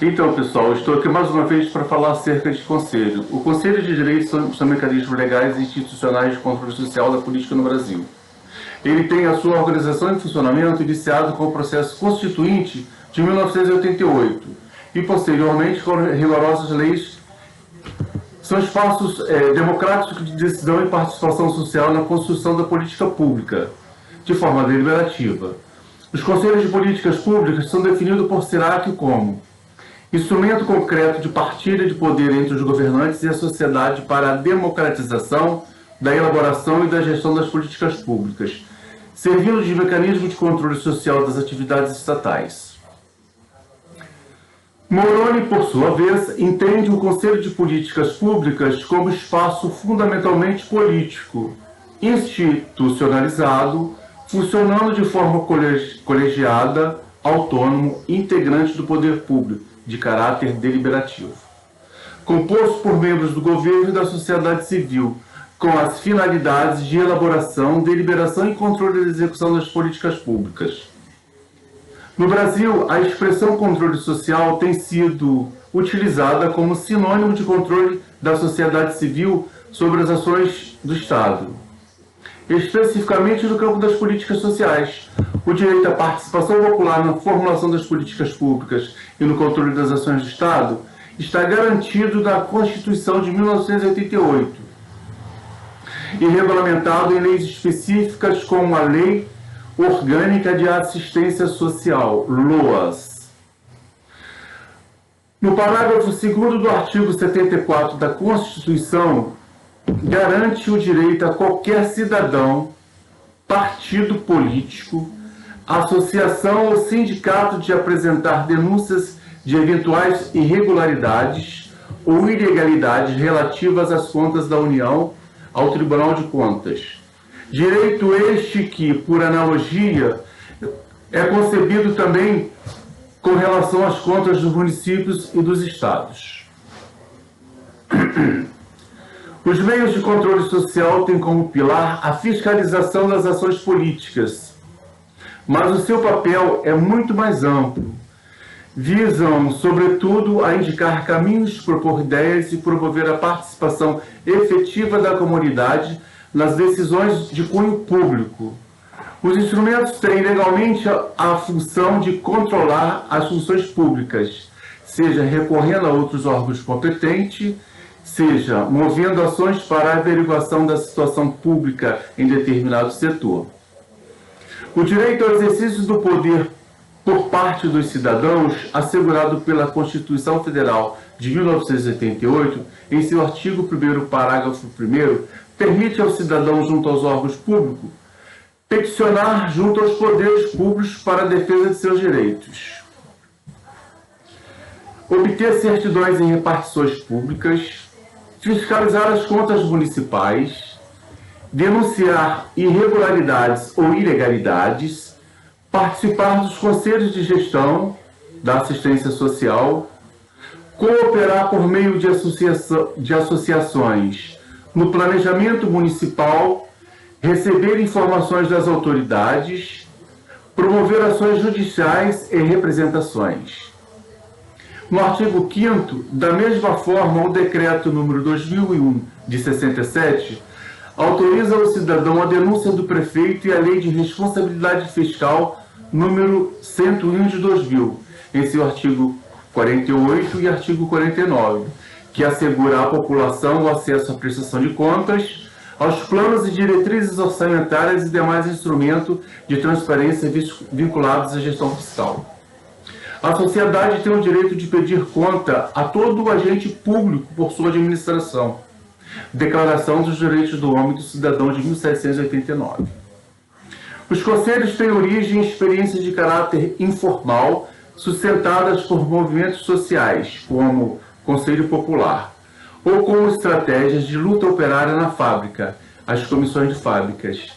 Então, pessoal, estou aqui mais uma vez para falar acerca de conselho. O Conselho de Direitos são mecanismos legais e institucionais de controle social da política no Brasil. Ele tem a sua organização e funcionamento iniciado com o processo constituinte de 1988 e, posteriormente, com rigorosas leis. São espaços democráticos de decisão e participação social na construção da política pública, de forma deliberativa. Os conselhos de políticas públicas são definidos por SERAC como instrumento concreto de partilha de poder entre os governantes e a sociedade para a democratização da elaboração e da gestão das políticas públicas, servindo de mecanismo de controle social das atividades estatais. Moroni, por sua vez, entende o Conselho de Políticas Públicas como espaço fundamentalmente político, institucionalizado, funcionando de forma colegiada, autônomo, integrante do poder público, de caráter deliberativo, composto por membros do governo e da sociedade civil, com as finalidades de elaboração, deliberação e controle da execução das políticas públicas. No Brasil, a expressão controle social tem sido utilizada como sinônimo de controle da sociedade civil sobre as ações do Estado. Especificamente no campo das políticas sociais, o direito à participação popular na formulação das políticas públicas e no controle das ações do Estado está garantido na Constituição de 1988 e regulamentado em leis específicas como a Lei Orgânica de Assistência Social, LOAS. No parágrafo 2º do artigo 74 da Constituição, garante o direito a qualquer cidadão, partido político, associação ou sindicato de apresentar denúncias de eventuais irregularidades ou ilegalidades relativas às contas da União ao Tribunal de Contas. Direito este que, por analogia, é concebido também com relação às contas dos municípios e dos estados. Os meios de controle social têm como pilar a fiscalização das ações políticas, mas o seu papel é muito mais amplo. Visam, sobretudo, a indicar caminhos, propor ideias e promover a participação efetiva da comunidade nas decisões de cunho público. Os instrumentos têm legalmente a função de controlar as funções públicas, seja recorrendo a outros órgãos competentes, seja movendo ações para a averiguação da situação pública em determinado setor. O direito ao exercício do poder por parte dos cidadãos, assegurado pela Constituição Federal de 1988, em seu artigo 1º, parágrafo 1º, permite ao cidadão, junto aos órgãos públicos, peticionar junto aos poderes públicos para a defesa de seus direitos, obter certidões em repartições públicas, fiscalizar as contas municipais, denunciar irregularidades ou ilegalidades, participar dos conselhos de gestão da assistência social, cooperar por meio de associações no planejamento municipal, receber informações das autoridades, promover ações judiciais e representações. No artigo 5º, da mesma forma, o Decreto número 2001, de 67, autoriza ao cidadão a denúncia do prefeito e a Lei de Responsabilidade Fiscal número 101 de 2000, em seu artigo 48 e artigo 49, que assegura à população o acesso à prestação de contas, aos planos e diretrizes orçamentárias e demais instrumentos de transparência vinculados à gestão fiscal. A sociedade tem o direito de pedir conta a todo o agente público por sua administração. Declaração dos Direitos do Homem e do Cidadão de 1789. Os conselhos têm origem e experiências de caráter informal, sustentadas por movimentos sociais, como Conselho Popular, ou como estratégias de luta operária na fábrica, as comissões de fábricas.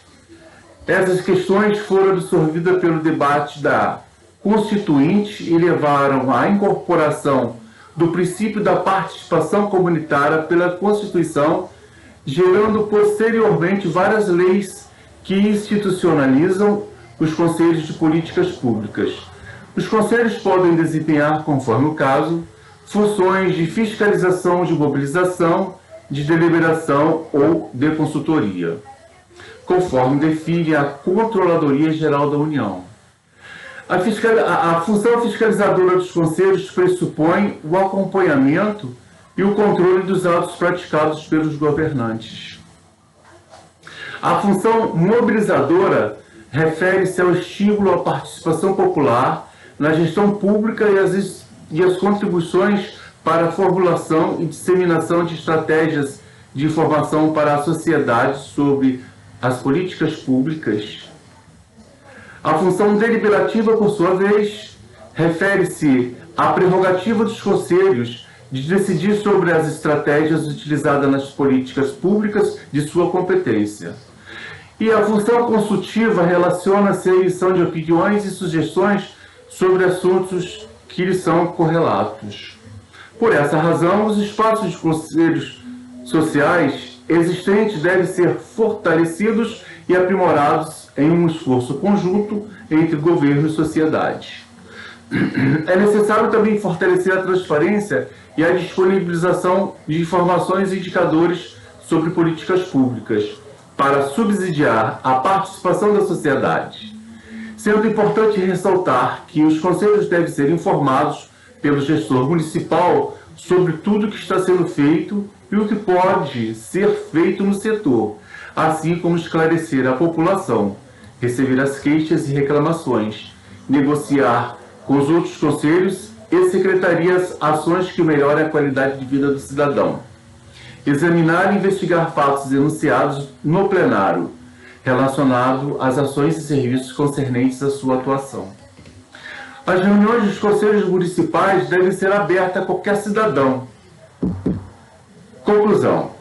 Essas questões foram absorvidas pelo debate da Constituinte e levaram à incorporação do princípio da participação comunitária pela Constituição, gerando posteriormente várias leis que institucionalizam os conselhos de políticas públicas. Os conselhos podem desempenhar, conforme o caso, funções de fiscalização, de mobilização, de deliberação ou de consultoria, conforme define a Controladoria Geral da União. A função fiscalizadora dos conselhos pressupõe o acompanhamento e o controle dos atos praticados pelos governantes. A função mobilizadora refere-se ao estímulo à participação popular na gestão pública e as contribuições para a formulação e disseminação de estratégias de informação para a sociedade sobre as políticas públicas. A função deliberativa, por sua vez, refere-se à prerrogativa dos conselhos de decidir sobre as estratégias utilizadas nas políticas públicas de sua competência. E a função consultiva relaciona-se à emissão de opiniões e sugestões sobre assuntos que lhes são correlatos. Por essa razão, os espaços de conselhos sociais existentes devem ser fortalecidos e aprimorados em um esforço conjunto entre governo e sociedade. É necessário também fortalecer a transparência e a disponibilização de informações e indicadores sobre políticas públicas para subsidiar a participação da sociedade. Sendo importante ressaltar que os conselhos devem ser informados pelo gestor municipal sobre tudo o que está sendo feito e o que pode ser feito no setor, assim como esclarecer a população, receber as queixas e reclamações, negociar com os outros conselhos e secretarias ações que melhorem a qualidade de vida do cidadão, examinar e investigar fatos denunciados no plenário, relacionado às ações e serviços concernentes à sua atuação. As reuniões dos conselhos municipais devem ser abertas a qualquer cidadão. Conclusão.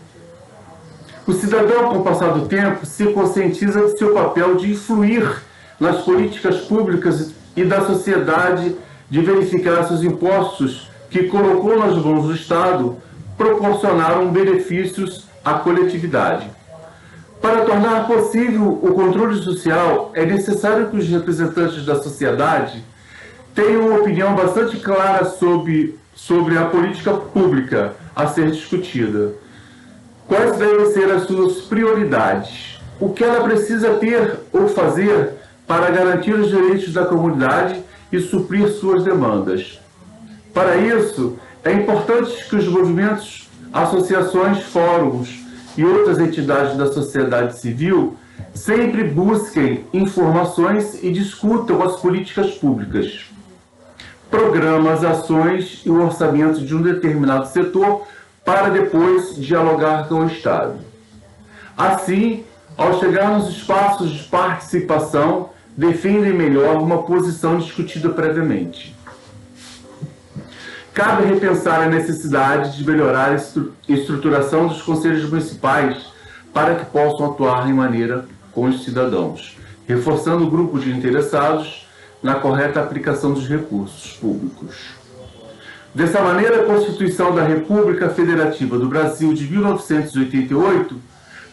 O cidadão, com o passar do tempo, se conscientiza de seu papel de influir nas políticas públicas e da sociedade, de verificar se os impostos que colocou nas mãos do Estado proporcionaram benefícios à coletividade. Para tornar possível o controle social, é necessário que os representantes da sociedade tenham uma opinião bastante clara sobre a política pública a ser discutida. Quais devem ser as suas prioridades? O que ela precisa ter ou fazer para garantir os direitos da comunidade e suprir suas demandas? Para isso, é importante que os movimentos, associações, fóruns e outras entidades da sociedade civil sempre busquem informações e discutam as políticas públicas, programas, ações e o orçamento de um determinado setor para depois dialogar com o Estado. Assim, ao chegar nos espaços de participação, defendem melhor uma posição discutida previamente. Cabe repensar a necessidade de melhorar a estruturação dos conselhos municipais para que possam atuar em maneira com os cidadãos, reforçando o grupo de interessados na correta aplicação dos recursos públicos. Dessa maneira, a Constituição da República Federativa do Brasil de 1988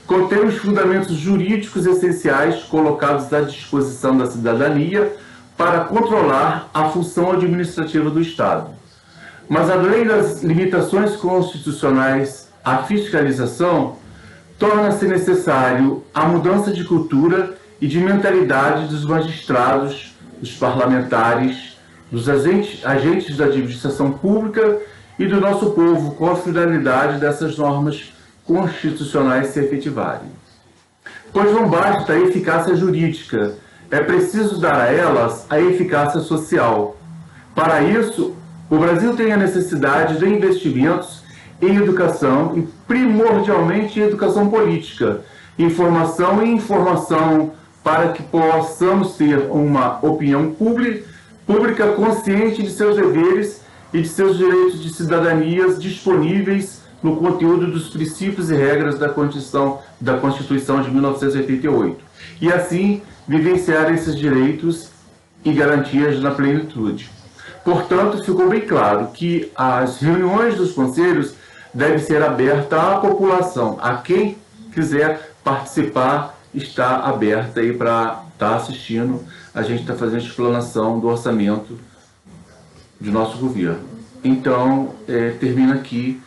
contém os fundamentos jurídicos essenciais colocados à disposição da cidadania para controlar a função administrativa do Estado. Mas, além das limitações constitucionais à fiscalização, torna-se necessário a mudança de cultura e de mentalidade dos magistrados, dos parlamentares, dos agentes da administração pública e do nosso povo, com a finalidade dessas normas constitucionais se efetivarem. Pois não basta a eficácia jurídica, é preciso dar a elas a eficácia social. Para isso, o Brasil tem a necessidade de investimentos em educação e, primordialmente, em educação política, informação e informação para que possamos ter uma opinião pública consciente de seus deveres e de seus direitos de cidadanias disponíveis no conteúdo dos princípios e regras da Constituição de 1988. E, assim, vivenciar esses direitos e garantias na plenitude. Portanto, ficou bem claro que as reuniões dos conselhos devem ser abertas à população. A quem quiser participar, está aberta aí para estar assistindo. A gente está fazendo a explanação do orçamento de nosso governo. Então, termina aqui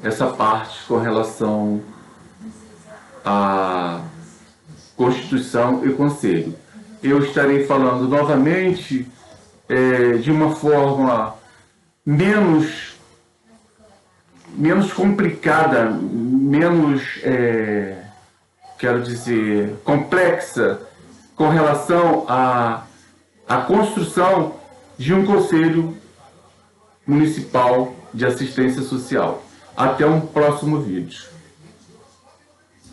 essa parte com relação à Constituição e Conselho. Eu estarei falando novamente de uma forma menos complicada, menos, quero dizer, complexa com relação à construção de um Conselho Municipal de Assistência Social. Até um próximo vídeo.